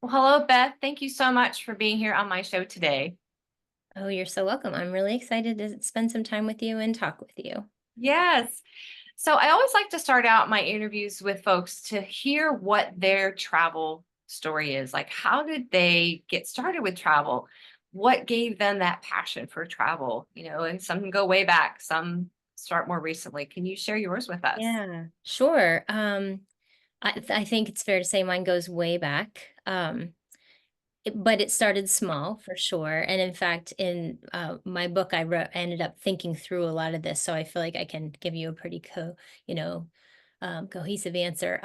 Well, hello, Beth. Thank you so much for being here on my show today. Oh, you're so welcome. I'm really excited to spend some time with you and talk with you. Yes. So I always like to start out my interviews with folks to hear what their travel story is. Like, how did they get started with travel? What gave them that passion for travel? And some go way back, some start more recently. Can you share yours with us? Yeah, sure. I think it's fair to say mine goes way back. But it started small for sure. And in fact, in my book, I ended up thinking through a lot of this, so I feel like I can give you a pretty you know, cohesive answer.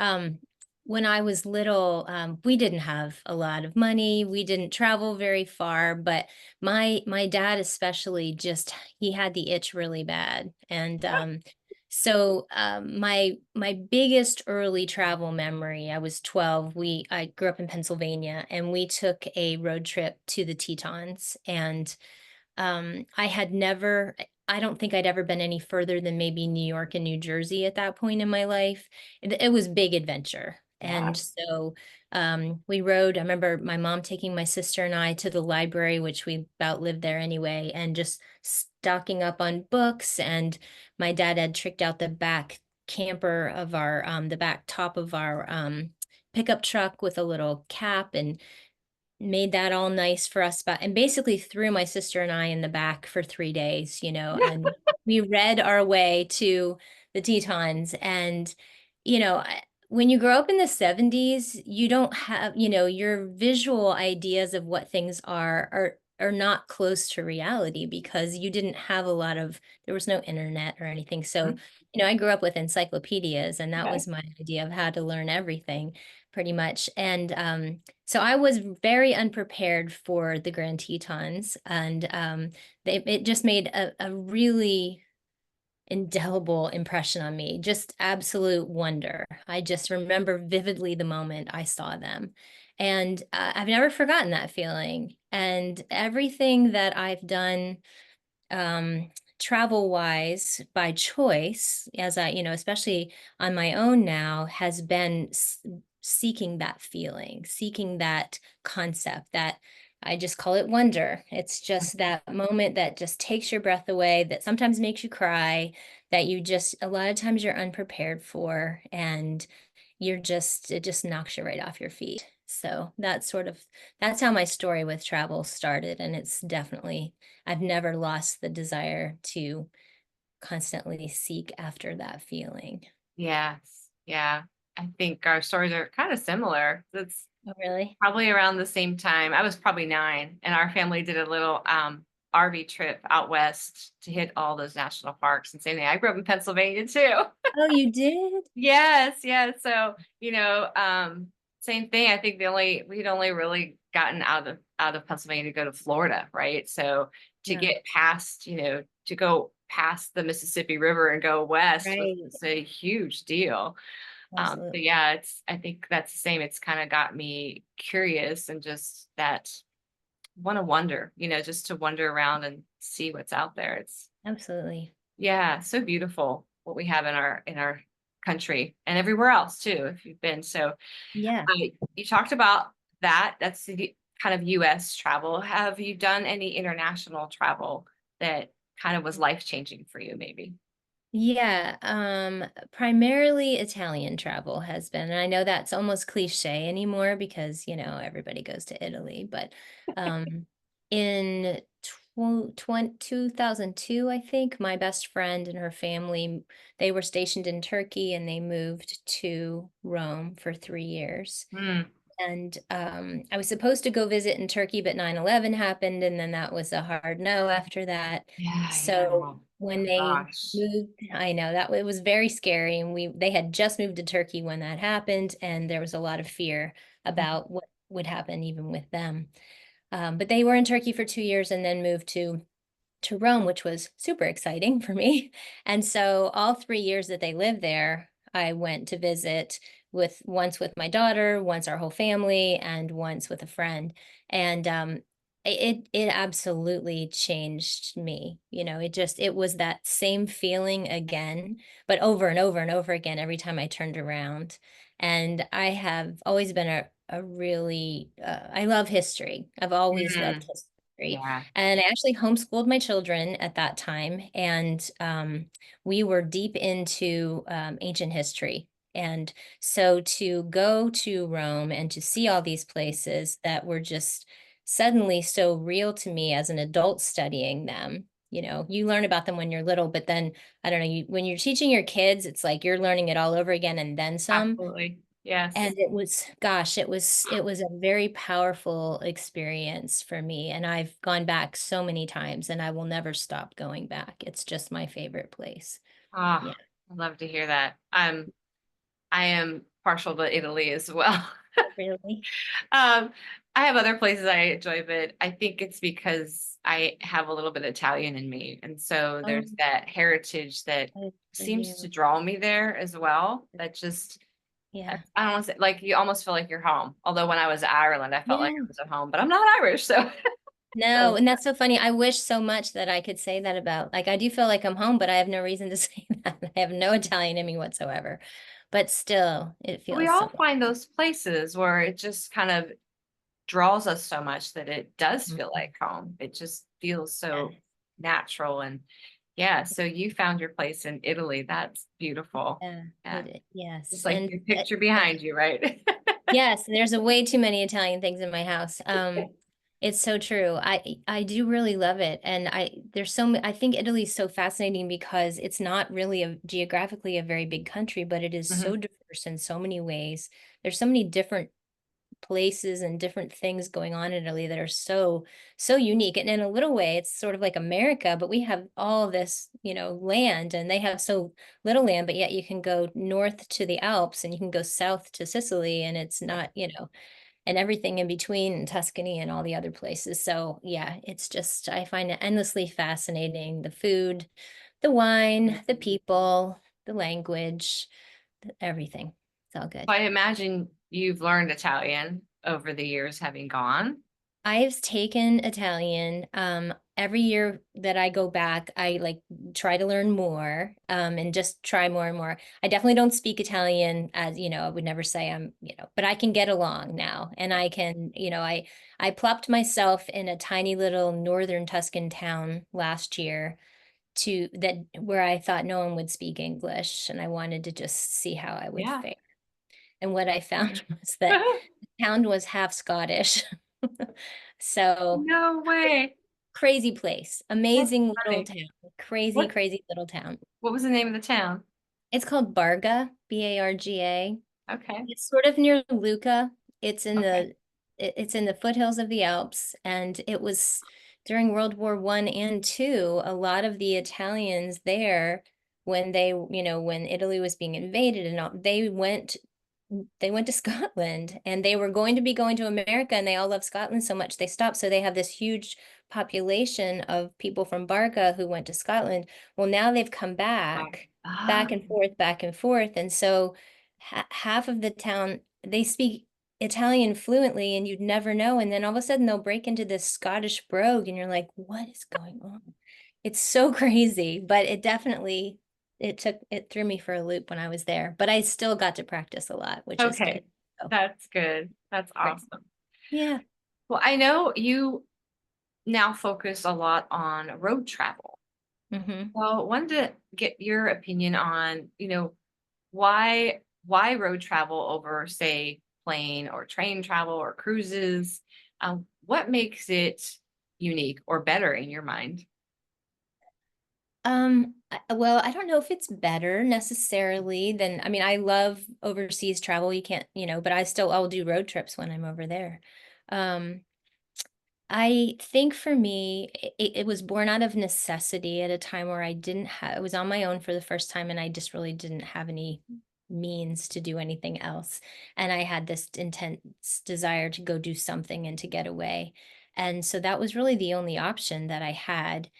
When I was little, we didn't have a lot of money. We didn't travel very far, but my dad especially just he had the itch really bad, and my biggest early travel memory, I was 12. I grew up in Pennsylvania, and we took a road trip to the Tetons, and I don't think I'd ever been any further than maybe New York and New Jersey at that point in my life. It was big adventure. Yeah. And so we rode. I remember my mom taking my sister and I to the library, which we about lived there anyway, and just stocking up on books. And my dad had tricked out the back camper of the back top of our pickup truck with a little cap and made that all nice for us, but and basically threw my sister and I in the back for 3 days, and we read our way to the Tetons. And when you grow up in the 70s, you don't have, your visual ideas of what things are not close to reality because you didn't have a lot of there was no internet or anything. So, Mhm. I grew up with encyclopedias, and that Okay. was my idea of how to learn everything pretty much. And so I was very unprepared for the Grand Tetons, and it just made a really indelible impression on me, just absolute wonder. I just remember vividly the moment I saw them. And I've never forgotten that feeling. And everything that I've done travel wise by choice, as especially on my own now, has been seeking that feeling, seeking that concept that I just call it wonder. It's just that moment that just takes your breath away, that sometimes makes you cry, that a lot of times you're unprepared for, and it just knocks you right off your feet. So that's how my story with travel started. And I've never lost the desire to constantly seek after that feeling. Yes. Yeah. I think our stories are kind of similar. That's Oh, really? probably around the same time. I was probably 9, and our family did a little RV trip out west to hit all those national parks. And same thing. I grew up in Pennsylvania too. Oh, you did? Yes, yes. So, same thing. I think the only we'd only really gotten out of Pennsylvania to go to Florida, right? So to Yeah, get past, to go past the Mississippi River and go west was right. a huge deal. But Absolutely. yeah, I think that's the same. It's kind of got me curious and just that want to wonder, just to wander around and see what's out there. It's Absolutely. yeah, so beautiful what we have in our country and everywhere else too, if you've been. So Yeah. you talked about that. That's the kind of US travel. Have you done any international travel that kind of was life changing for you, maybe? Yeah, primarily Italian travel has been, and I know that's almost cliche anymore because, everybody goes to Italy, but in 2002, I think, my best friend and her family, they were stationed in Turkey and they moved to Rome for 3 years. Mm, And I was supposed to go visit in Turkey, but 9/11 happened, and then that was a hard no after that. yeah, yeah. So Oh when they gosh. moved, I know that it was very scary, and they had just moved to Turkey when that happened, and there was a lot of fear about what would happen even with them. But they were in Turkey for 2 years and then moved to Rome, which was super exciting for me. And so all 3 years that they lived there, I went to visit once with my daughter, once our whole family, and once with a friend. And It absolutely changed me, it was that same feeling again, but over and over and over again every time I turned around, and I have always been a really, I love history. I've always loved Mm, history, yeah. and I actually homeschooled my children at that time, and, we were deep into, ancient history, and so to go to Rome and to see all these places that were just suddenly so real to me as an adult studying them. You learn about them when you're little, but then I don't know, when you're teaching your kids, it's like you're learning it all over again and then some. Absolutely. Yes. And it was, gosh, it was a very powerful experience for me. And I've gone back so many times and I will never stop going back. It's just my favorite place. Ah, Yeah. I love to hear that. I am partial to Italy as well. Really? Um, I have other places I enjoy, but I think it's because I have a little bit Italian in me. And so Oh, there's that heritage that good for seems to you. draw me there as well. That just, Yeah. I don't want to say, like, you almost feel like you're home. Although when I was in Ireland, I felt like I Yeah. was at home, but I'm not Irish. So, No, so and that's so funny. I wish so much that I could say that about, like, I do feel like I'm home, but I have no reason to say that. I have no Italian in me whatsoever. But still, it we feels all so find those places where it just kind of draws us so much that it does feel Mhm. like home. It just feels so Yes. natural. And yeah, so you found your place in Italy. That's beautiful. Yeah, Yeah. yes. Just like And your picture behind you, right? yes, there's a way too many Italian things in my house. It's so true. I do really love it, and I think Italy's so fascinating because it's not really geographically a very big country, but it is Mhm. so diverse in so many ways. There's so many different places and different things going on in Italy that are so unique. And in a little way, it's sort of like America, but we have all this, land, and they have so little land, but yet you can go north to the Alps and you can go south to Sicily, and it's not, and everything in between, and Tuscany and all the other places. So yeah, it's just, I find it endlessly fascinating. The food, the wine, the people, the language, everything. It's all good. I imagine you've learned Italian over the years having gone. I've taken Italian. Every year that I go back, I like try to learn more, and just try more and more. I definitely don't speak Italian as, I would never say but I can get along now. And I can, I plopped myself in a tiny little northern Tuscan town last year to that where I thought no one would speak English, and I wanted to just see how I would Yeah. fare. And what I found was that the town was half Scottish. So No way. crazy place, That's amazing little funny. town, crazy, What crazy little town. what was the name of the town? It's called Barga, Barga. Okay. It's sort of near Lucca. It's in Okay. it's in the foothills of the Alps, and it was during World War One and Two. A lot of the Italians there, when when Italy was being invaded and all, they went to Scotland, and they were going to be going to America, and they all love Scotland so much they stopped. So they have this huge population of people from Barca who went to Scotland. Well, now they've come Wow. back Ah, and forth, back and forth. And so half of the town, they speak Italian fluently, and you'd never know. And then all of a sudden they'll break into this Scottish brogue, and you're like, what is going on? It's so crazy, but it threw me for a loop when I was there, but I still got to practice a lot, which is good. okay. So That's good. That's great. awesome. Yeah. Well, I know you now focus a lot on road travel. Hmm. So I wanted to get your opinion on, why road travel over, say, plane or train travel or cruises? What makes it unique or better in your mind? Well, I don't know if it's better necessarily than, I mean, I love overseas travel. You can't, but I'll do road trips when I'm over there. Um, I think for me, it was born out of necessity at a time where I was on my own for the first time, and I just really didn't have any means to do anything else. And I had this intense desire to go do something and to get away. And so that was really the only option that I had.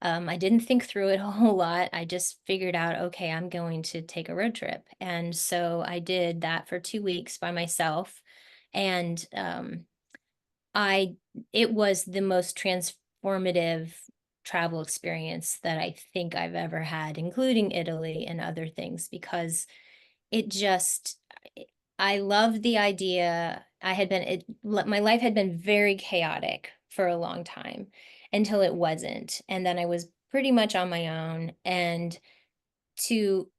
I didn't think through it a whole lot. I just figured out, okay, I'm going to take a road trip. And so I did that for 2 weeks by myself. And I it was the most transformative travel experience that I think I've ever had, including Italy and other things, because it just I love the idea. My life had been very chaotic for a long time until it wasn't. And then I was pretty much on my own. And to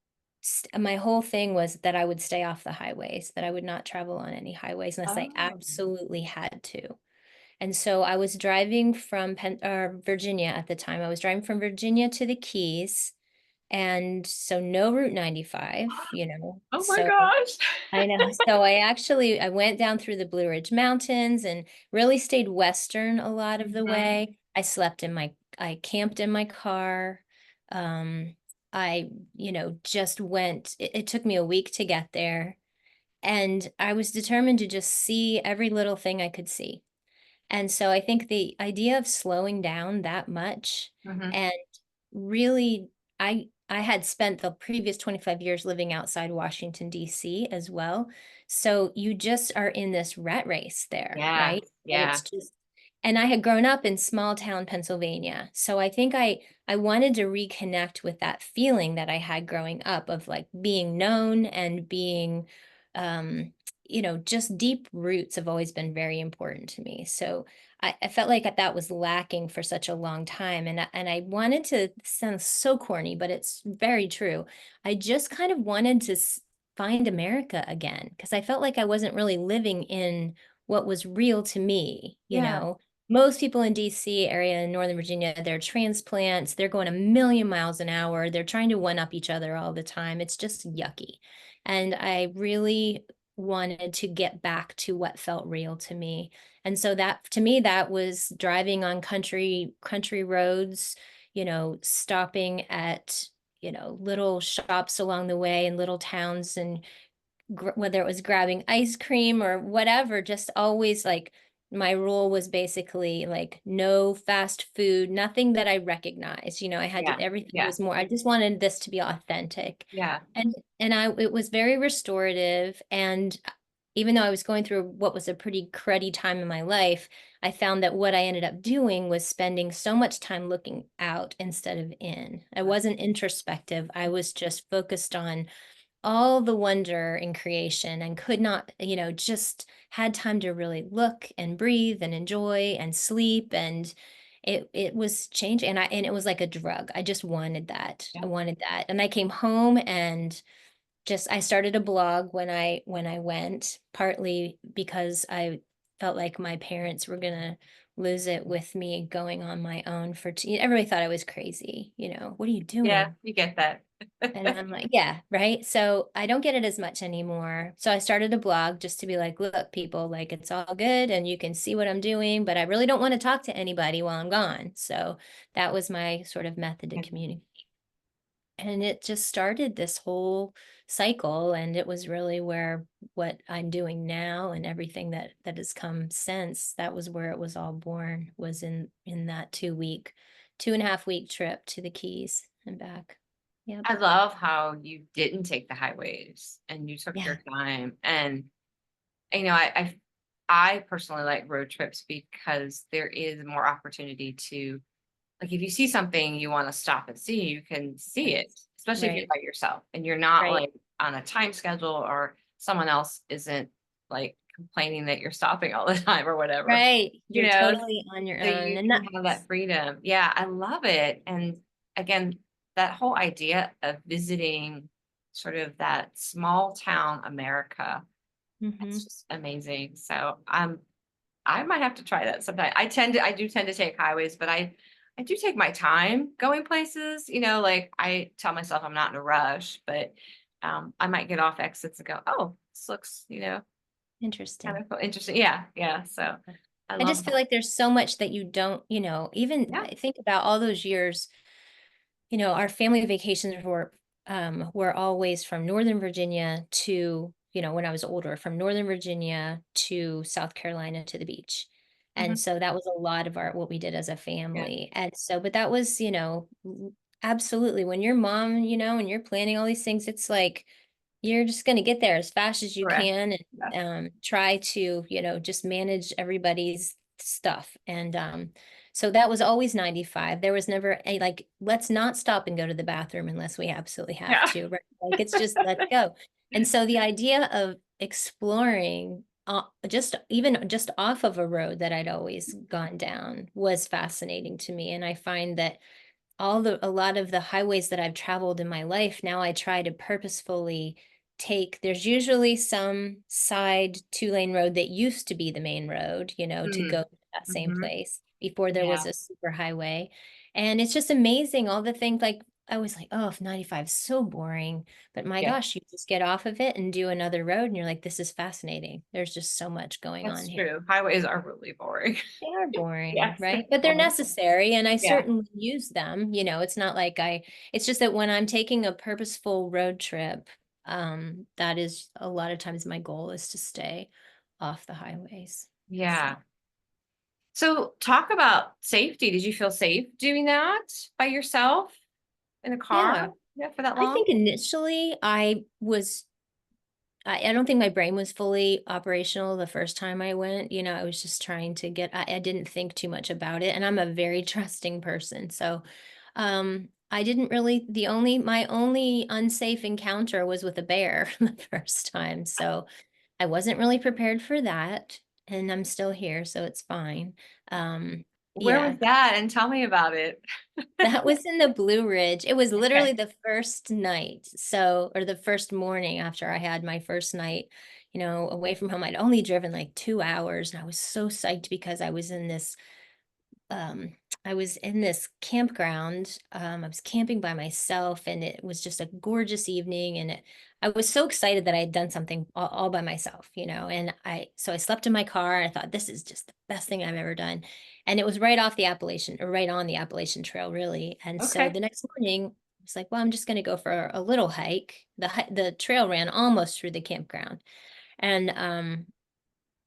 my whole thing was that I would stay off the highways, that I would not travel on any highways unless I Oh, absolutely had to. And so I was driving from Virginia at the time. I was driving from Virginia to the Keys, and so no Route 95, you know. oh my So gosh. I know. So I went down through the Blue Ridge Mountains and really stayed western a lot of the Mhm. way. I camped in my car. Um, I, just went, it took me a week to get there. And I was determined to just see every little thing I could see. And so I think the idea of slowing down that much Mhm. and really I had spent the previous 25 years living outside Washington, D.C. as well. So you just are in this rat race there, Yeah, right? And it's yeah, just and I had grown up in small town Pennsylvania. So I think I wanted to reconnect with that feeling that I had growing up of like being known and being um just deep roots have always been very important to me. So I felt like that was lacking for such a long time. And I wanted to sound so corny, but it's very true. I just kind of wanted to find America again because I felt like I wasn't really living in what was real to me, you yeah, know. Most people in DC area in Northern Virginia, they're transplants, they're going a million miles an hour, they're trying to one up each other all the time. It's just yucky. And I really wanted to get back to what felt real to me. And so that to me that was driving on country roads, stopping at, little shops along the way in little towns and whether it was grabbing ice cream or whatever, just always like my rule was basically like no fast food, nothing that I recognized. I had yeah, to, everything yeah, was more, I just wanted this to be authentic. yeah, It was very restorative. And even though I was going through what was a pretty cruddy time in my life, I found that what I ended up doing was spending so much time looking out instead of in. I wasn't introspective. I was just focused on all the wonder in creation and could not, just had time to really look and breathe and enjoy and sleep. And it was changing. And it was like a drug. I just wanted that. yeah. I wanted that. And I came home and just I started a blog when I went, partly because I felt like my parents were gonna lose it with me going on my own everybody thought I was crazy, what are you Yeah, doing? you get that. And I'm like, yeah, right. So I don't get it as much anymore. So I started a blog just to be like, look, people, like it's all good and you can see what I'm doing, but I really don't want to talk to anybody while I'm gone. So that was my sort of method to communicate. And it just started this whole cycle. And it was really where what I'm doing now and everything that has come since, that was where it was all born, was in that 2.5 week trip to the Keys and back. Yep. I love how you didn't take the highways and you took Yeah. your time. And I personally like road trips because there is more opportunity to, like, if you see something you want to stop and see, you can see Right. it, especially if you're Right. by yourself and you're not Right. like on a time schedule or someone else isn't like complaining that you're stopping all the time or whatever, Right. you You're know, totally on your so own. you And can have that that's freedom. Yeah, I love it. And again, that whole idea of visiting sort of that small town America, that's mhm. just amazing. So I might have to try that sometime. I do tend to take highways, but I do take my time going places, like I tell myself I'm not in a rush, but I might get off exits and go, oh, this looks, kind Interesting. of interesting. Yeah, yeah. So I I love just feel that. like there's so much that you don't, even Yeah. I think about all those years, our family vacations were always from Northern Virginia to, when I was older, from Northern Virginia to South Carolina to the beach. And Mhm. so that was a lot of our what we did as a Yeah. family. And so, but that was, absolutely when your mom, and you're planning all these things, it's like you're just going to get there as fast as you Correct. can Yeah. and try to, just manage everybody's stuff. And so that was always 95. There was never a like, let's not stop and go to the bathroom unless we absolutely have Yeah. to, right? Like it's just let's go. And so the idea of exploring just even just off of a road that I'd always gone down was fascinating to me. And I find that a lot of the highways that I've traveled in my life, now I try to purposefully take, there's usually some side 2-lane road that used to be the main road, to Mm. go to that same Hmm. place before there was Yeah. a super highway. And it's just amazing all the things like I was like, oh, 95 is so boring. But my Yeah. gosh, you just get off of it and do another road and you're like, this is fascinating. There's just so much going on That's here. true. Highways are really boring. They are boring, Yes, they're right? But they're boring. necessary, and I Yeah. certainly use them. It's not like it's just that when I'm taking a purposeful road trip, that is a lot of times my goal is to stay off the highways. So, Yeah. So talk about safety. Did you feel safe doing that by yourself in a car? yeah, Yeah, for that I long? think initially I don't think my brain was fully operational the first time I went. I was just trying to I didn't think too much about it. And I'm a very trusting person. So I didn't really, my only unsafe encounter was with a bear the first time. So I wasn't really prepared for that. And I'm still here, so it's fine. Where Yeah, was that? And tell me about it. that was in the Blue Ridge. It was Okay. literally the first night. So, or the first morning after I had my first night, away from home. I'd only driven like 2 hours and I was so psyched because um, I was in this campground. I was camping by myself and it was just a gorgeous evening. And I was so excited that I had done something all by myself, and so I slept in my car. I thought this is just the best thing I've ever done. And it was right off the Appalachian or right on the Appalachian Trail, really. And so Okay. the next morning, I was like, well, I'm just going to go for a little hike. The trail ran almost through the campground. And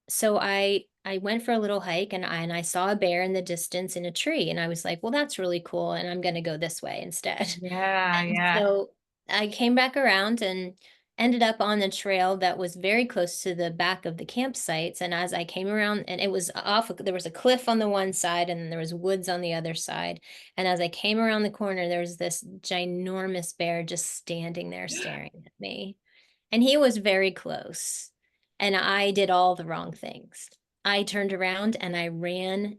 so I went for a little hike and I saw a bear in the distance in a tree and I was like, well, that's really cool and I'm going to go this way instead. Yeah, And yeah. so I came back around and ended up on the trail that was very close to the back of the campsites. And as I came around, and it was there was a cliff on the one side and there was woods on the other side. And as I came around the corner, there was this ginormous bear just standing there staring at me. And he was very close. And I did all the wrong things. I turned around and I ran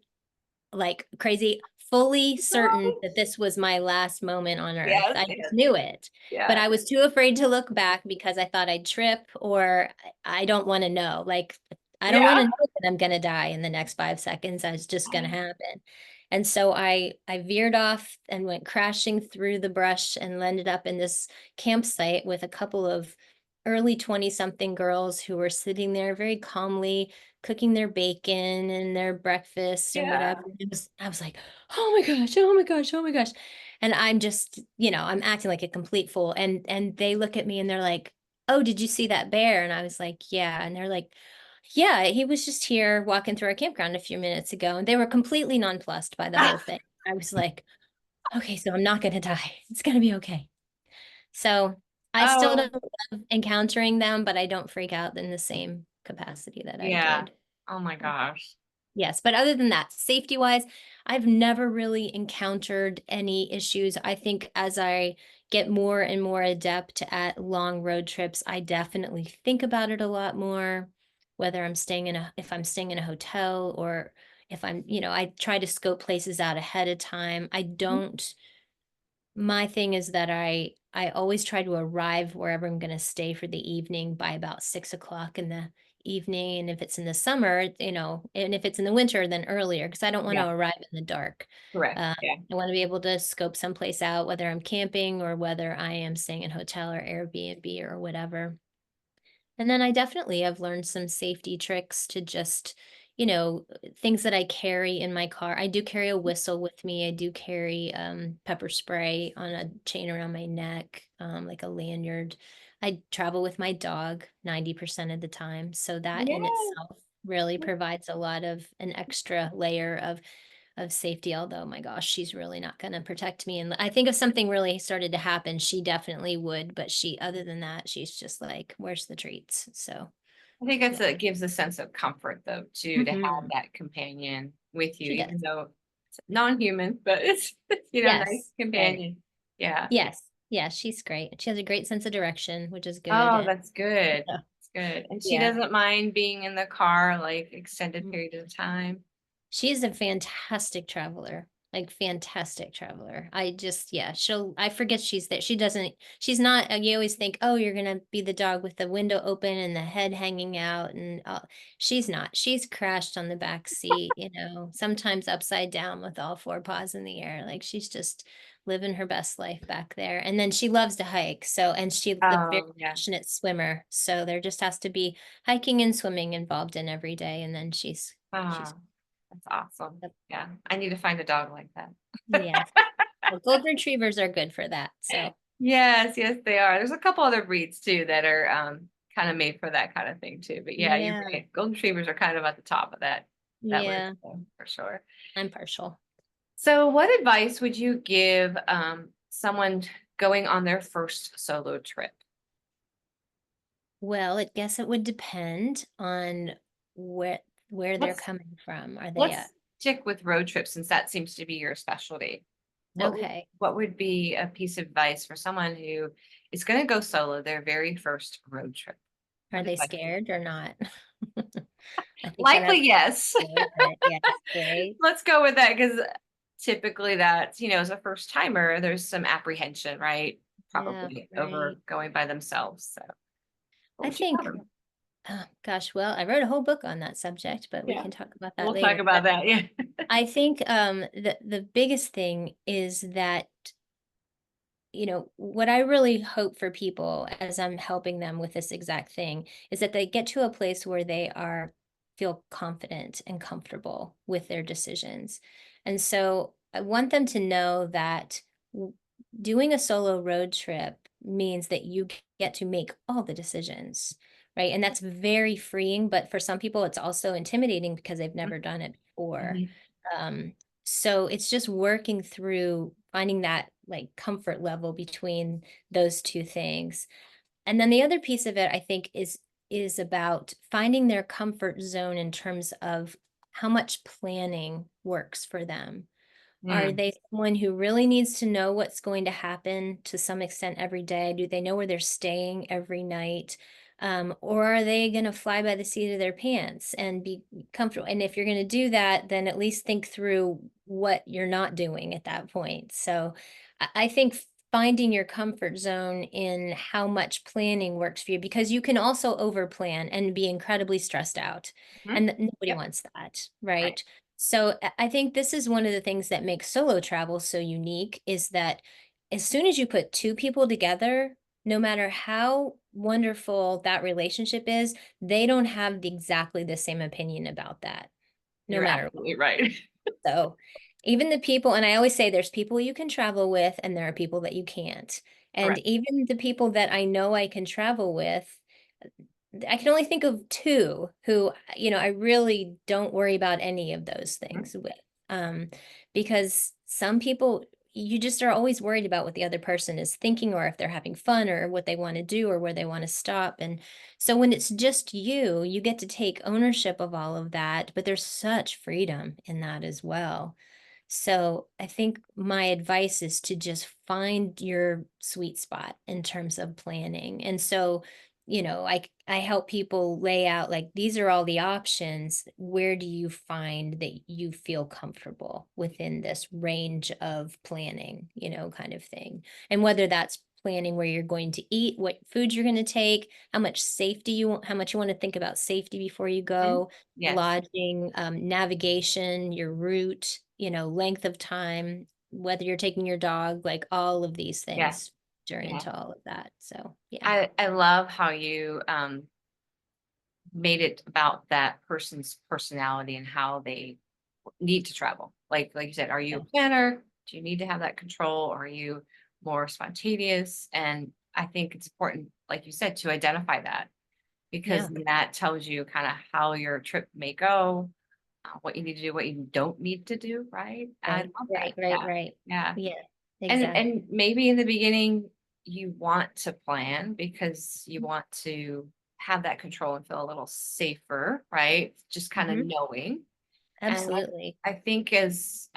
like crazy, fully certain No. that this was my last moment on earth. Yes, I just yes. knew it. But Yeah. I was too afraid to look back because I thought I'd trip or I don't want to know. Like, I don't want Yeah. to know that I'm going to die in the next 5 seconds. It's just going to happen. And so I veered off and went crashing through the brush and ended up in this campsite with a couple of early 20 something girls who were sitting there very calmly cooking their bacon and their breakfast and Yeah. whatever. I was like, oh my gosh, oh my gosh, oh my gosh. And I'm just, I'm acting like a complete fool. And they look at me and they're like, oh, did you see that bear? And I was like, yeah. And they're like, yeah, he was just here walking through our campground a few minutes ago. And they were completely nonplussed by the whole thing. I was like, okay, so I'm not gonna die. It's gonna be okay. So I still Oh, don't love encountering them, but I don't freak out in the same capacity that I yeah. did. Oh my gosh. Yes, but other than that, safety wise, I've never really encountered any issues. I think as I get more and more adept at long road trips, I definitely think about it a lot more, whether if I'm staying in a hotel or if I try to scope places out ahead of time. My thing is that I always try to arrive wherever I'm going to stay for the evening by about 6 o'clock in the evening. And if it's in the summer, and if it's in the winter, then earlier because I don't want Yeah, to arrive in the dark. correct. Yeah. I want to be able to scope someplace out, whether I'm camping or whether I am staying in a hotel or Airbnb or whatever. And then I definitely have learned some safety tricks to just, things that I carry in my car. I do carry a whistle with me. I do carry pepper spray on a chain around my neck, like a lanyard. I travel with my dog 90% of the time. So that in Yeah. itself really provides a lot of an extra layer of safety, although my gosh, she's really not going to protect me. And I think if something really started to happen, she definitely would. But other than that, she's just like, where's the treats? So, I think it gives a sense of comfort though, too, to have Hmm. that companion with you, She even does. though it's non-human, but it's, nice Yes. Right. companion. Yeah. Yes. Yeah, she's great. She has a great sense of direction, which is good. Oh, And that's good. yeah. That's good. And she Yeah. doesn't mind being in the car like extended periods of time. She's a fantastic traveler, like fantastic traveler. I just, yeah, I forget she's there. She's not, you always think, oh, you're going to be the dog with the window open and the head hanging out. And she's not. She's crashed on the back seat, sometimes upside down with all four paws in the air. Like she's just living her best life back there. And then she loves to hike. So, and she's a very Oh, yeah. passionate swimmer. So there just has to be hiking and swimming involved in every day. And then she's Ah, that's awesome. Yeah. I need to find a dog like that. Yes. Well, golden retrievers are good for that. So Yes, yes, they are. There's a couple other breeds too that are kind of made for that kind of thing too. But yeah, you're yeah, right. Golden retrievers are kind of at the top of that list yeah, so, for sure. I'm partial. So what advice would you give someone going on their first solo trip? Well, I guess it would depend on where they're Let's coming from. Are they let's stick with road trips since that seems to be your specialty. okay? What would be a piece of advice for someone who is going to go solo their very first road trip? Are What they advice? scared or not? I think that Likely, yes. everyone's scared, but yes, right? Let's go with that because typically that's, as a first timer, there's some apprehension, right? Yeah, Probably over right. going by themselves. So what I would you tell think, them? gosh, well, I wrote a whole book on that subject, but we Yeah, can talk about that we'll talk later. about But that. Yeah. I think the biggest thing is that what I really hope for people as I'm helping them with this exact thing is that they get to a place where they are feel confident and comfortable with their decisions. And so I want them to know that w- doing a solo road trip means that you get to make all the decisions, right? And that's very freeing, but for some people it's also intimidating because they've never done it before. Mhm. Um, so it's just working through finding that like comfort level between those two things. And then the other piece of it, I think, is about finding their comfort zone in terms of how much planning works for them. Are Mm, they someone who really needs to know what's going to happen to some extent every day? Do they know where they're staying every night? Or are they going to fly by the seat of their pants and be comfortable? And if you're going to do that, then at least think through what you're not doing at that point. So I think finding your comfort zone in how much planning works for you, because you can also over plan and be incredibly stressed out. mhm. And nobody Yep. wants that, Right. right? So I think this is one of the things that makes solo travel so unique is that as soon as you put two people together, no matter how wonderful that relationship is, they don't have exactly the same opinion about that, no You're matter absolutely right. so even the people, and I always say there's people you can travel with and there are people that you can't. And Correct. even the people that I know I can travel with, I can only think of two who, I really don't worry about any of those Mhm. things with. Um, because some people, you just are always worried about what the other person is thinking or if they're having fun or what they want to do or where they want to stop. And so when it's just you, you get to take ownership of all of that, but there's such freedom in that as well. So I think my advice is to just find your sweet spot in terms of planning. And so, I help people lay out like these are all the options. Where do you find that you feel comfortable within this range of planning, kind of thing. And whether that's planning where you're going to eat, what food you're going to take, how much you want to think about safety before you Mhm. go, Yes. lodging, navigation, your route, length of time, whether you're taking your dog, like all of these Yeah. things Yeah. into all of that. So yeah. I love how you made it about that person's personality and how they need to travel. Like you said, are you a planner? Do you need to have that control? Or are you more spontaneous? And I think it's important, like you said, to identify that because Yeah. then that tells you kind of how your trip may go, what you need to do, what you don't need to do, right? I Right, love that. right, right, Yeah. right. Yeah. Yeah, exactly. And maybe in the beginning you want to plan because you want to have that control and feel a little safer, right? Just kind of Mhm. knowing. And Absolutely. I think as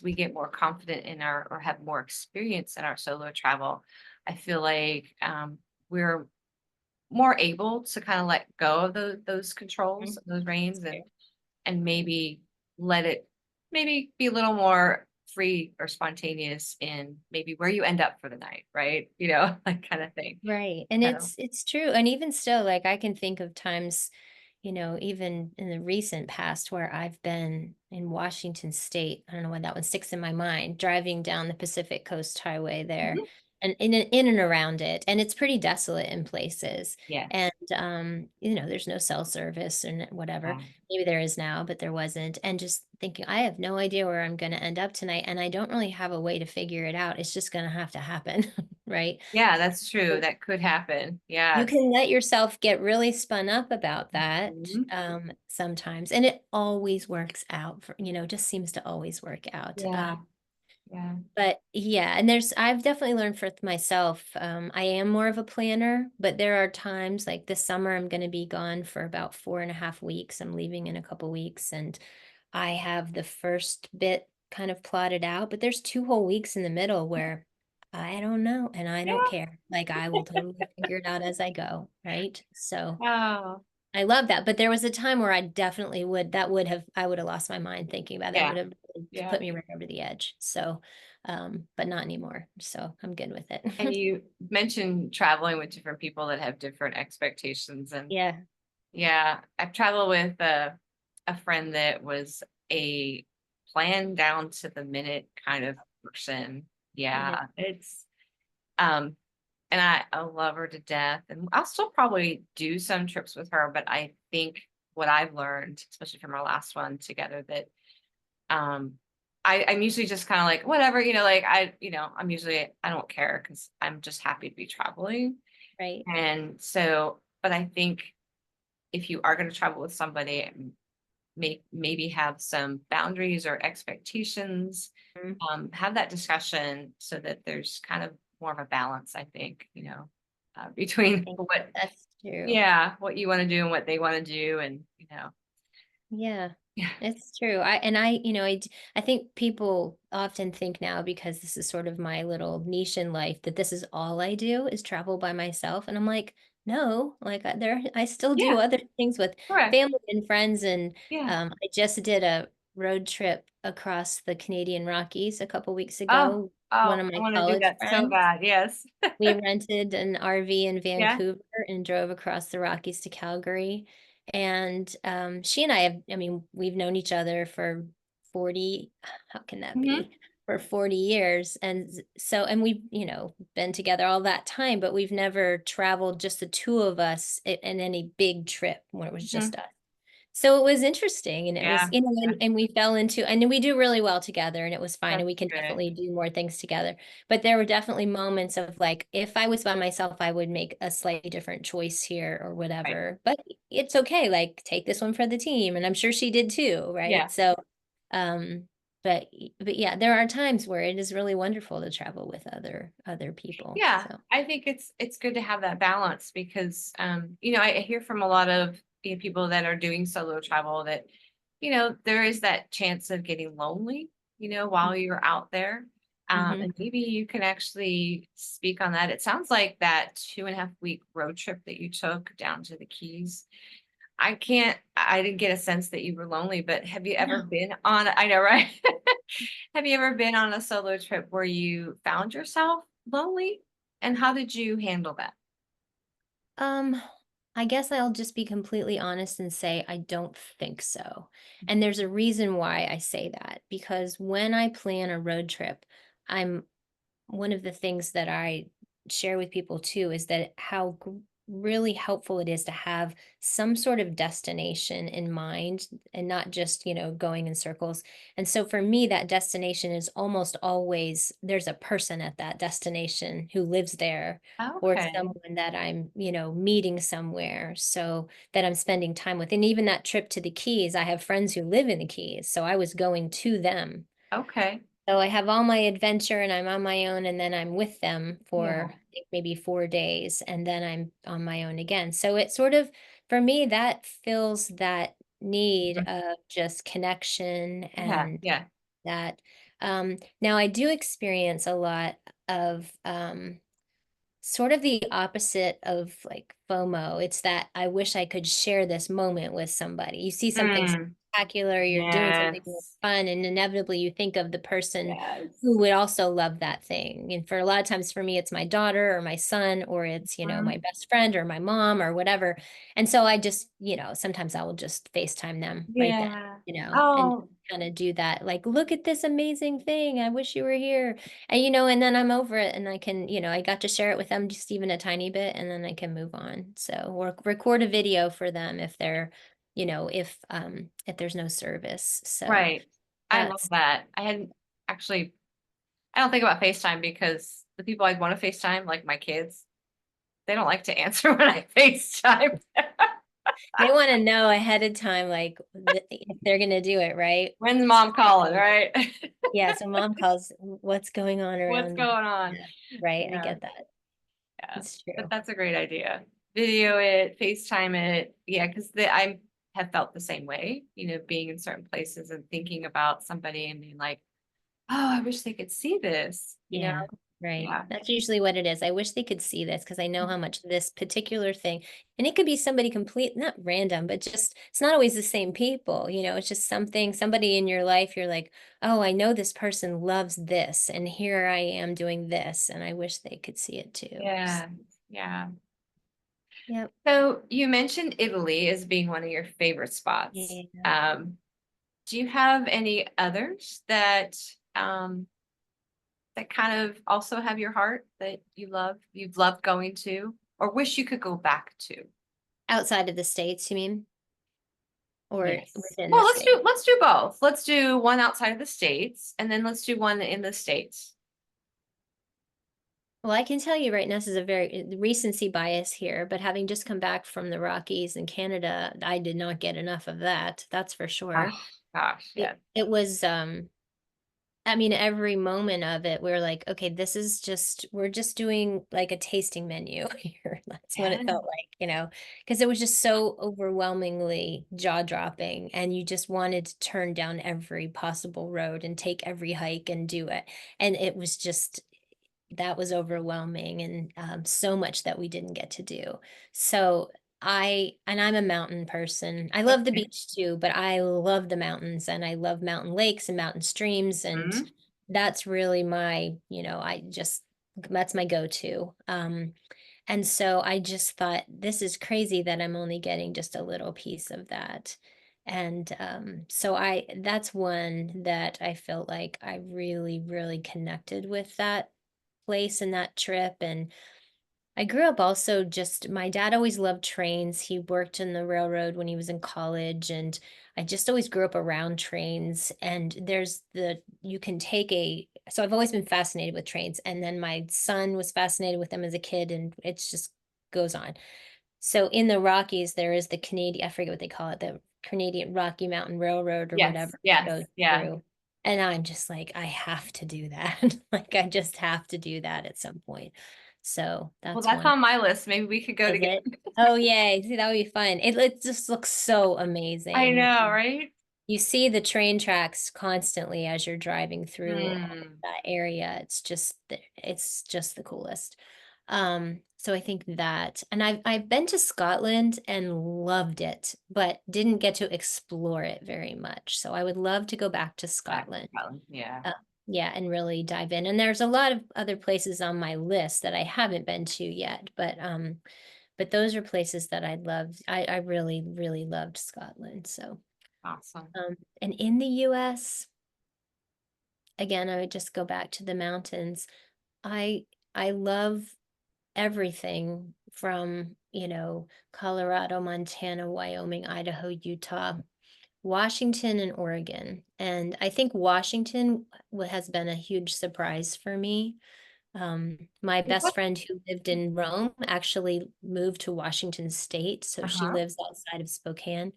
we get more confident in our or have more experience in our solo travel, I feel like we're more able to kind of let go of those controls, Mhm. those That's reins, fair. and maybe let it maybe be a little more free or spontaneous in maybe where you end up for the night, right? Like kind of thing. Right, and So, it's true, and even still, like, I can think of times, even in the recent past where I've been in Washington State. I don't know why that one sticks in my mind, driving down the Pacific Coast Highway there mhm, and in and around it, and it's pretty desolate in places, and, yes. there's no cell service and whatever. Yeah. Maybe there is now, but there wasn't, and just thinking, "I have no idea where I'm gonna end up tonight, and I don't really have a way to figure it out. It's just gonna have to happen," right? Yeah, that's true. That could happen. You Yes. can let yourself get really spun up about that, Mhm. sometimes, and it always works out just seems to always work out, Yeah. Yeah. but yeah, and I've definitely learned for myself, I am more of a planner, but there are times, like this summer, I'm gonna be gone for about 4.5 weeks. I'm leaving in a couple weeks, and I have the first bit kind of plotted out, but there's 2 whole weeks in the middle where I don't know, and I don't Yeah. care. Like, I will totally figure it out as I go, right? So, Oh, I love that, but there was a time where I definitely I would have lost my mind thinking about that, yeah. would have really Yeah. put me right over the edge. So, but not anymore. So, I'm good with And it. you mentioned traveling with different people that have different expectations. And Yeah, yeah, I've traveled with a friend that was a plan down to the minute kind of person. yeah, Yeah, um, and I love her to death. And I'll still probably do some trips with her, but I think what I've learned, especially from our last one together, that um I'm usually just kind of like, whatever, like I'm usually I don't care because I'm just happy to be traveling. right. And so, but I think if you are going to travel with somebody, maybe have some boundaries or expectations, Mhm. have that discussion so that there's kind of more of a balance, I think, I between think what, that's true. yeah, what you want to do and what they want to do. And, Yeah, yeah. it's true. I think people often think now, because this is sort of my little niche in life, that this is all I do is travel by myself. And I'm like, no, like I still do Yeah, other things with correct. family and friends. And Yeah. I just did a road trip across the Canadian Rockies a couple weeks Oh, ago. One oh, of I my want to do college that so friends. bad. Yes. We rented an RV in Yeah. Vancouver and drove across the Rockies to Calgary. And she and I have, I mean, we've known each other for 40, how can that Hmm. be? For 40 years. And we've, been together all that time, but we've never traveled just the two of us in any big trip when it was Hmm. just us. So it was interesting, and it was, Yeah. Yeah. and we fell into, and we do really well together, and it was fine, and we That's can good. definitely do more things together. But there were definitely moments of like, if I was by myself, I would make a slightly different choice here or Right. whatever. But it's okay, like take this one for the team, and I'm sure she did too, right? Yeah. So, um, but yeah, there are times where it is really wonderful to travel with other people. Yeah, So, I think it's good to have that balance because I hear from a lot of people that are doing solo travel that there is that chance of getting lonely, while you're out there. mm-hmm. And maybe you can actually speak on that. It sounds like that 2.5 week road trip that you took down to the Keys. I didn't get a sense that you were lonely, but have you ever No. been on, I know, right? Have you ever been on a solo trip where you found yourself lonely? And how did you handle that? Um, I guess I'll just be completely honest and say I don't think so. And there's a reason why I say that, because when I plan a road trip, I'm one of the things that I share with people too is that really helpful it is to have some sort of destination in mind and not just, going in circles. And so for me, that destination is almost always there's a person at that destination who lives there, or Okay. someone that I'm, meeting somewhere so that I'm spending time with. And even that trip to the Keys, I have friends who live in the Keys. So I was going to them. Okay. So I have all my adventure and I'm on my own and then I'm with them for Yeah. I think maybe 4 days and then I'm on my own again. So it sort of, for me, that fills that need Mhm. of just connection Yeah. and Yeah. that. Now I do experience a lot of sort of the opposite of like FOMO. It's that I wish I could share this moment with somebody. You see something Mm, spectacular, you're doing something yes. fun, and inevitably you think of the person Yes. who would also love that thing. And for a lot of times for me, it's my daughter or my son, or it's, my Mhm. best friend or my mom or whatever. And so I just, sometimes I will just FaceTime them right then, Yeah. and Oh, kind of do that. Like, look at this amazing thing. I wish you were here. And and then I'm over it and I can, I got to share it with them just even a tiny bit and then I can move on. So, or record a video for them if they're, if there's no service. So right. I love that's that. I hadn't actually, I don't think about FaceTime because the people I'd want to FaceTime, like my kids, they don't like to answer when I FaceTime. they want to know ahead of time, like if they're gonna do it, right? When's mom calling, right? Yeah, so mom calls, what's going on What's around? going on? Yeah, right. I Yeah, get that. yeah. It's But true. that's a great idea. Video it, FaceTime it. Yeah, because I have felt the same way, being in certain places and thinking about somebody and being like, oh, I wish they could see this. Yeah, right. Yeah. That's usually what it is. I wish they could see this because I know how much this particular thing, and it could be somebody complete, not random, but just, it's not always the same people, it's just somebody in your life, you're like, oh, I know this person loves this, and here I am doing this, and I wish they could see it too. Yeah. Yeah. Yep. So you mentioned Italy as being one of your favorite spots. Yeah. Do you have any others that kind of also have your heart that you've loved going to, or wish you could go back to? Outside of the States, you mean? Or Yes. within the Well, state? let's do both. Let's do one outside of the States and then let's do one in the States. Well, I can tell you right now, this is a very recency bias here, but having just come back from the Rockies in Canada, I did not get enough of that. That's for sure. Oh gosh, yeah. It was I mean, every moment of it, we're like, okay, we're just doing like a tasting menu here. That's what it Yeah. felt like, because it was just so overwhelmingly jaw-dropping, and you just wanted to turn down every possible road and take every hike and do it. And it was just, that was overwhelming, and so much that we didn't get to do. So I'm a mountain person. I love the Okay. beach too, but I love the mountains and I love mountain lakes and mountain streams. And Mhm. that's really that's my go-to. And so I just thought, this is crazy that I'm only getting just a little piece of that. And so that's one that I felt like I really, really connected with that place and that trip. And I grew up also just, my dad always loved trains. He worked in the railroad when he was in college, and I just always grew up around trains. And you can take so I've always been fascinated with trains. And then my son was fascinated with them as a kid, and it's just goes on. So in the Rockies, there is the Canadian, I forget what they call it, the Canadian Rocky Mountain Railroad or Yes, whatever yes, goes yeah. through. And I'm just like, I have to do that. Like, I just have to do that at some point. So Well, that's that's one. on my list. Maybe we could go Is together. it? Oh, yay. See, that would be fun. It just looks so I amazing. know, right? You see the train tracks constantly as you're driving through Hmm. that area. It's just the coolest. So I think that, and I've been to Scotland and loved it, but didn't get to explore it very much. So I would love to go back to Back to Scotland. Scotland. Yeah. Uh, yeah, and really dive in. And there's a lot of other places on my list that I haven't been to yet, but those are places that I'd love. I really, really loved Scotland. So Awesome. and in the US, again, I would just go back to the mountains. I I love everything from, Colorado, Montana, Wyoming, Idaho, Utah, Washington, and Oregon. And I think Washington has been a huge surprise for me. My best What? friend who lived in Rome actually moved to Washington State, so she Uh-huh. lives outside of Spokane.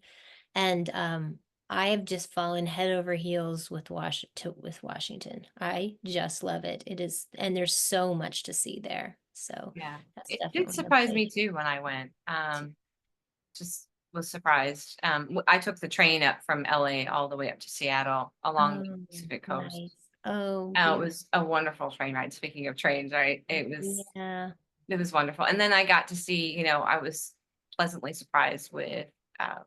And I have just fallen head over heels with Washington. I just love it. It is, and there's so much to see there. So Yeah. that's It did definitely a surprise place. me too when I went. Just was surprised. I took the train up from LA all the way up to Seattle along the Oh, Pacific coast. nice. Oh, It beautiful. was a wonderful train ride. Speaking of trains, right? Yeah. It was wonderful. And then I got to see, I was pleasantly surprised with uh,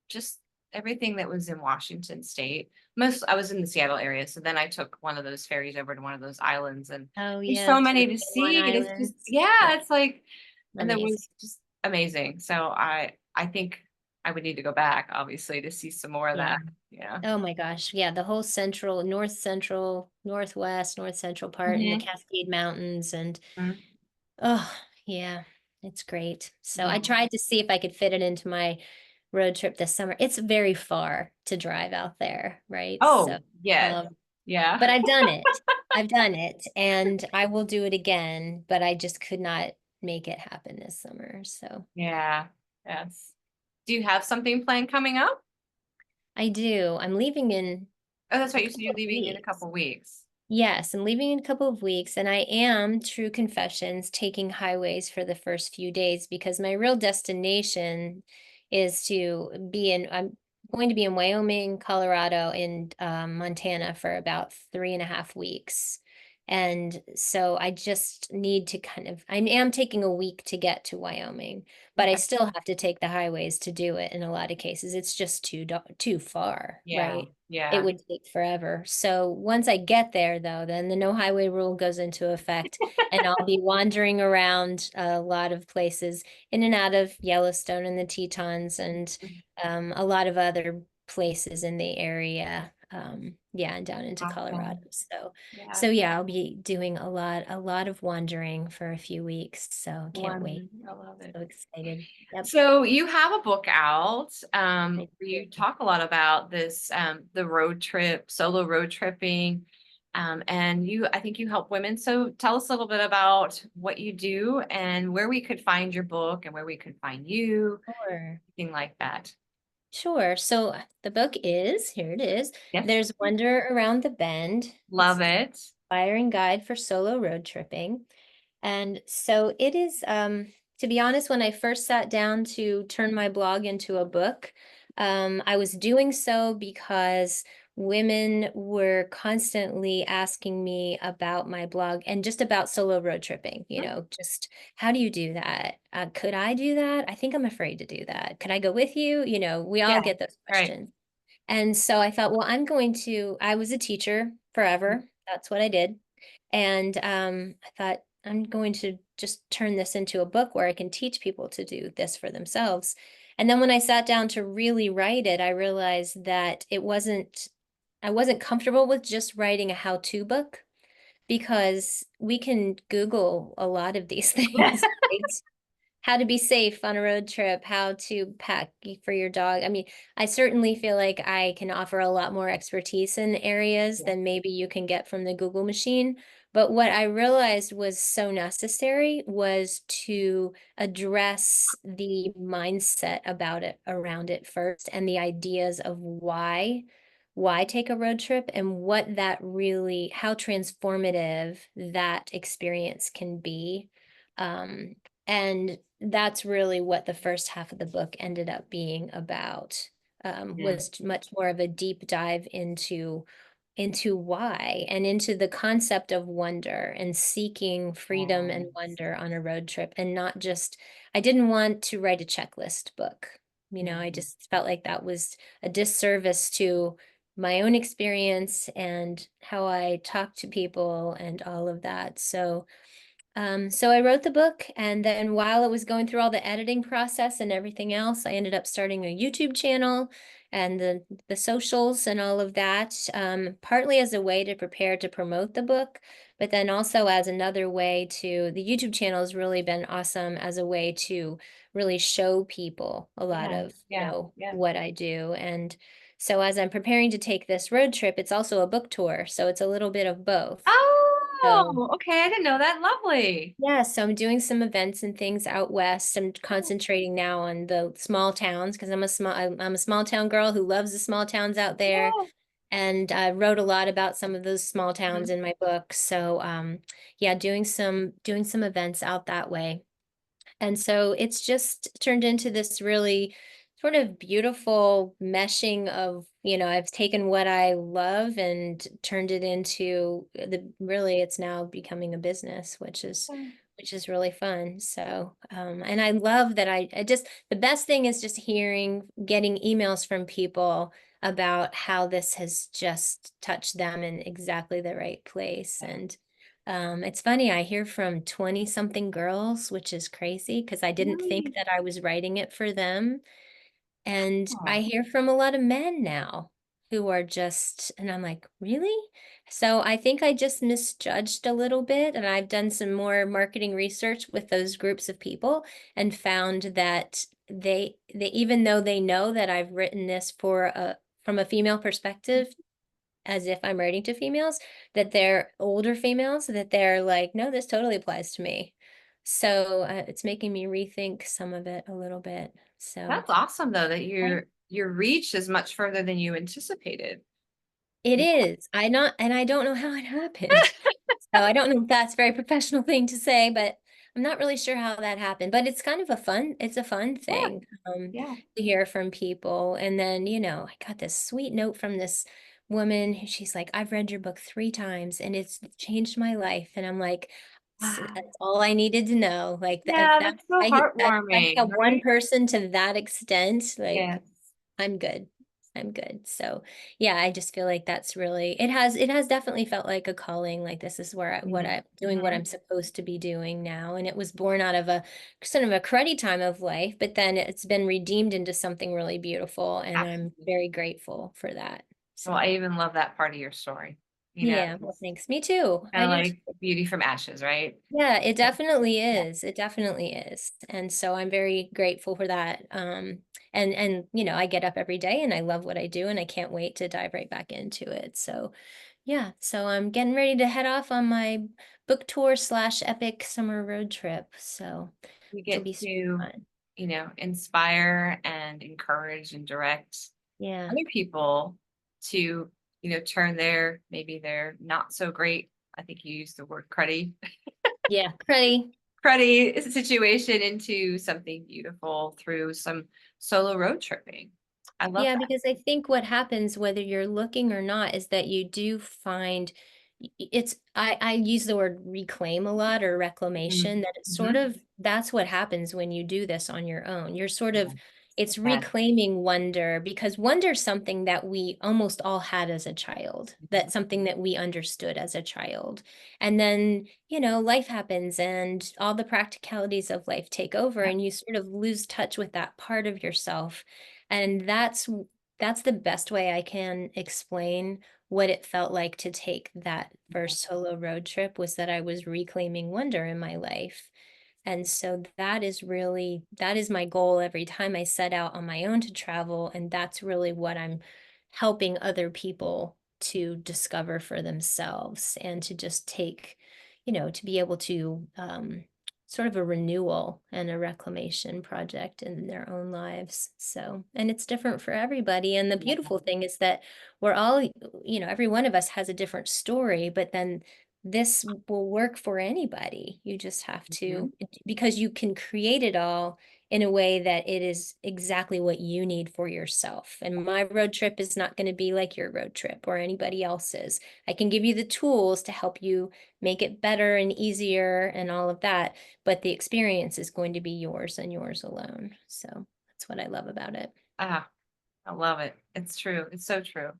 just everything that was in Washington State. I was in the Seattle area, so then I took one of those ferries over to one of those islands, and Oh, there's yeah. so To the many to San see. It's just, Islands. Yeah. yeah, it's like, and it Amazing. was just amazing. So I think I would need to go back, obviously, to see some more of Yeah. that. Yeah. Oh my gosh. Yeah. The whole central, northwest, north central part in the Hmm. Cascade Mountains. And oh, yeah, it's great. So I Yeah. tried to see if I could fit it into my road trip this summer. It's very far to drive out there, right? So, Oh, yes. um, Yeah. but I've done it. I've done it and I will do it again, but I just could not make it happen this summer. So Yeah. Yes. Do you have something planned coming up? I do. I'm leaving in Oh, that's a right. You said couple you're of leaving in a weeks. couple weeks. Yes, I'm leaving in a couple of weeks, and I am, true confessions, taking highways for the first few days because my real destination is to be in, I'm going to be in Wyoming, Colorado, and Montana for about 3.5 weeks. And so I just need to I am taking a week to get to Wyoming, but I Okay. still have to take the highways to do it in a lot of cases. It's just too far, Yeah. right? It Yeah. would take forever. So once I get there, though, then the no highway rule goes into effect, and I'll be wandering around a lot of places in and out of Yellowstone and the Tetons and a lot of other places in the area. Yeah, and down into Colorado. Awesome. So Yeah. yeah, I'll be doing a lot of wandering for a few weeks. So can't wait. Wonderful. I love it. So excited. Yep. So you have a book out, I where do. you talk a lot about this, the road trip, solo road tripping. And I think you help women. So tell us a little bit about what you do and where we could find your book and where we could find you, Sure. anything like that. Sure. So the book is, here it is. Yes. There's Wonder Around the Bend. It's Love it. inspiring guide for solo road tripping. And so it is, to be honest, when I first sat down to turn my blog into a book, I was doing so because women were constantly asking me about my blog and just about solo road tripping, just how do you do that? Could I do that? I think I'm afraid to do that. Could I go with you? We all Yeah. get those Right. questions. And so I thought, well, I was a teacher forever. That's what I did. And I thought, I'm going to just turn this into a book where I can teach people to do this for themselves. And then when I sat down to really write it, I realized that I wasn't comfortable with just writing a how-to book because we can Google a lot of these things, right? How to be safe on a road trip, how to pack for your dog. I mean, I certainly feel like I can offer a lot more expertise in areas Yeah. than maybe you can get from the Google machine. But what I realized was so necessary was to address the mindset about it around it first and the ideas of why take a road trip and what that really, how transformative that experience can be. Um, and that's really what the first half of the book ended up being about, Yeah. was much more of a deep dive into why and into the concept of wonder and seeking freedom and Yes. wonder on a road trip and not just, I didn't want to write a checklist book. I Mhm. just felt like that was a disservice to my own experience and how I talk to people and all of that. So I wrote the book, and then while it was going through all the editing process and everything else, I ended up starting a YouTube channel and the socials and all of that, partly as a way to prepare to promote the book, but then also as another way the YouTube channel has really been awesome as a way to really show people a lot Yeah. of, Yeah. Yeah. what I do. And so as I'm preparing to take this road trip, it's also a book tour, so it's a little bit of both. Oh, So Oh, okay. I didn't know that. Lovely. yeah, so I'm doing some events and things out west. I'm concentrating now on the small towns because I'm a small town girl who loves the small towns out there. Yeah. And I wrote a lot about some of those small towns Mhm. in my book. So yeah, doing some events out that way. And so it's just turned into this really sort of beautiful meshing of, I've taken what I love and turned it into really it's now becoming a business, which is really fun. So, and I love that I just, the best thing is just getting emails from people about how this has just touched them in exactly the right place. And it's funny, I hear from 20 something girls, which is crazy because I didn't think Really? that I was writing it for them. And I Oh, hear from a lot of men now who are and I'm like, really? So I think I just misjudged a little bit. And I've done some more marketing research with those groups of people and found that they even though they know that I've written this from a female perspective, as if I'm writing to females, that they're older females, that they're like, no, this totally applies to me. So it's making me rethink some of it a little bit. So that's awesome though that I- your reach is much further than you anticipated. it Yeah. is. I don't know how it happened. So I don't know if that's a very professional thing to say, but I'm not really sure how that happened. But it's a fun Yeah. thing Yeah. to hear from people. And then, I got this sweet note from this woman she's like, I've read your book 3 times and it's changed my life. And I'm like, Wow. That's all I needed to know. Like that, if Yeah, that that's so if I heartwarming, help one right? person to that extent, like Yes. I'm good. I'm good. So yeah, I just feel like that's really it has definitely felt like a calling. Like this is where I'm doing what I'm Mhm. supposed to be doing now. And it was born out of a sort of a cruddy time of life, but then it's been redeemed into something really beautiful. And I'm Absolutely. very grateful for that. Well, I So even love that part of your story. yeah, well, Just thanks. Me too. kind I of do. like beauty from ashes, right? Yeah, it definitely Yeah. is. It definitely is. And so I'm very grateful for that. And I get up every day and I love what I do and I can't wait to dive right back into it. So yeah, so I'm getting ready to head off on my book tour / epic summer road trip. So, You which will get be super to, fun. inspire and encourage and direct Yeah. other people to, turn maybe their not so great, I think you used the word Yeah. Ready. cruddy situation into something beautiful through some solo road tripping. I love Yeah, that. because I think what happens, whether you're looking or not, is that you do find I use the word reclaim a lot or reclamation, Mhm. that it's sort Mhm. of that's what happens when you do this on your own. You're sort of Yeah. it's Yeah. reclaiming wonder because wonder is something that we almost all had as a child. That's something that we understood as a child. And then, life happens and all the practicalities of life take over Yeah. and you sort of lose touch with that part of yourself. And that's the best way I can explain what it felt like to take that Yeah. first solo road trip was that I was reclaiming wonder in my life. And so that is my goal every time I set out on my own to travel. And that's really what I'm helping other people to discover for themselves and to just to be able to sort of a renewal and a reclamation project in their own lives. So, and it's different for everybody. And the Yeah. beautiful thing is that we're all, every one of us has a different story, but then this will work for anybody. You just have to, Mhm. because you can create it all in a way that it is exactly what you need for yourself. And my road trip is not going to be like your road trip or anybody else's. I can give you the tools to help you make it better and easier and all of that, but the experience is going to be yours and yours alone. So that's what I love about it. Ah, I love it. It's true. It's so true.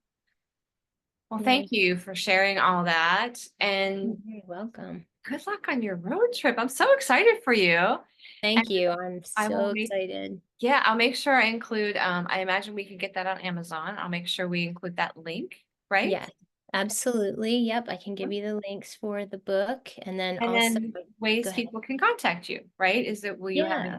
Well, Yeah, thank you for sharing all that you're and very welcome. good luck on your road trip. I'm so excited for you. And Thank you. I'm I will so make, excited. yeah, I'll make sure I include, I imagine we can get that on Amazon. I'll make sure we include that link, right? Yes, absolutely. Yep, I can give you the links for the book and then And also then go ways ahead. people can contact you, right? Is it, will you have Yeah.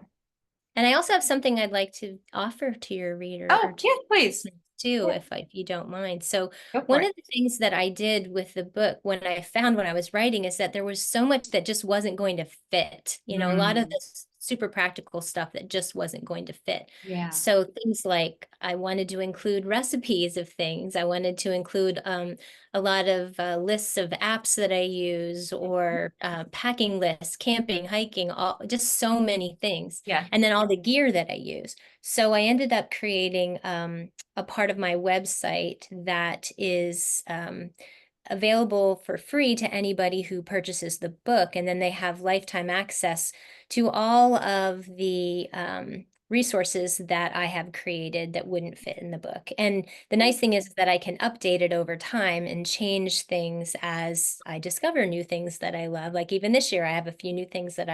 And I also have something I'd like to offer to your reader or oh, to yes, please. too, Yeah, if you don't mind. So go for one it. of the things that I did with the book when I found when I was writing is that there was so much that just wasn't going to fit. You know, a lot of Mm, this super practical stuff that just wasn't going to fit. yeah. So things like I wanted to include recipes of things. I wanted to include a lot of lists of apps that I use, or packing lists, camping, hiking, all just so many things. Yeah. And then all the gear that I use. So I ended up creating a part of my website that is available for free to anybody who purchases the book. And then they have lifetime access to all of the resources that I have created that wouldn't fit in the book. And the nice thing is that I can update it over time and change things as I discover new things that I love. Like even this year, I have a few new things that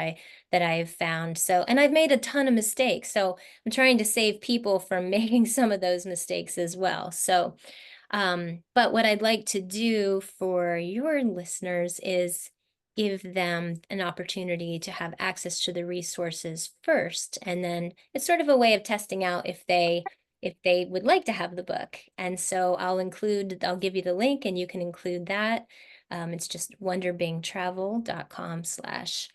I've found. So, and I've made a ton of mistakes. So I'm trying to save people from making some of those mistakes as well. So but what I'd like to do for your listeners is give them an opportunity to have access to the resources first. And then it's sort of a way of testing out if they would like to have the book. And so I'll give you the link and you can include that. It's just wonderbingtravel.com slash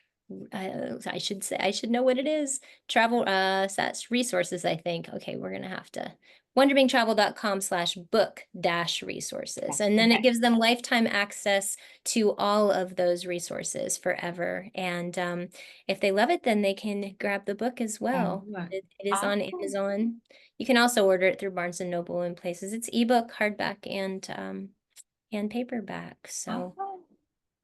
I should know what it is. Travel, so that's resources, I think. Okay, we're gonna have to wonderbingtravel.com slash book dash resources. And then it Okay. gives them lifetime access to all of those resources forever. And if they love it, then they can grab the book as well. It is on Awesome. Amazon. You can also order it through Barnes and Noble and places. It's ebook, hardback, and paperback. So Awesome.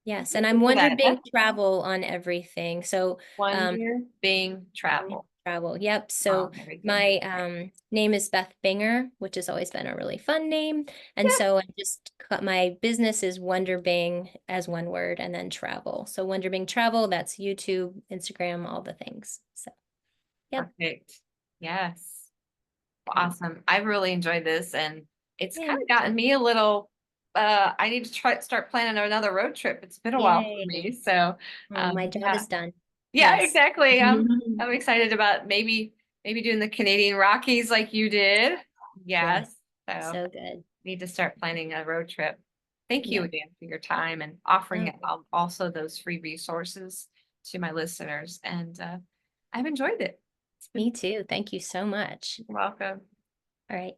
yes, and Thank you I'm for Wonder that. Bing That's Travel on everything. So Wonder Bing Bing Travel Travel. Yep. So on everything. my name is Beth Binger, which has always been a really fun name. And Yeah. so I just cut my business is Wonder Bing as one word and then travel. So Wonder Bing Travel, that's YouTube, Instagram, all the things. So yep, Perfect. Yes. great. Awesome. I've really enjoyed this, and it's kind Yeah. of gotten me a little I need to start planning another road trip. It's been a while for Yay. me. So Oh, my job yeah. is done. Yeah, Yes. exactly. I'm excited about maybe doing the Canadian Rockies like you did. Yes. Yes. So So good. need to start planning a road trip. Thank you Yeah. again for your time and offering Oh, also those free resources to my listeners. And I've enjoyed it. It's been me too. Thank you so much. welcome. All right.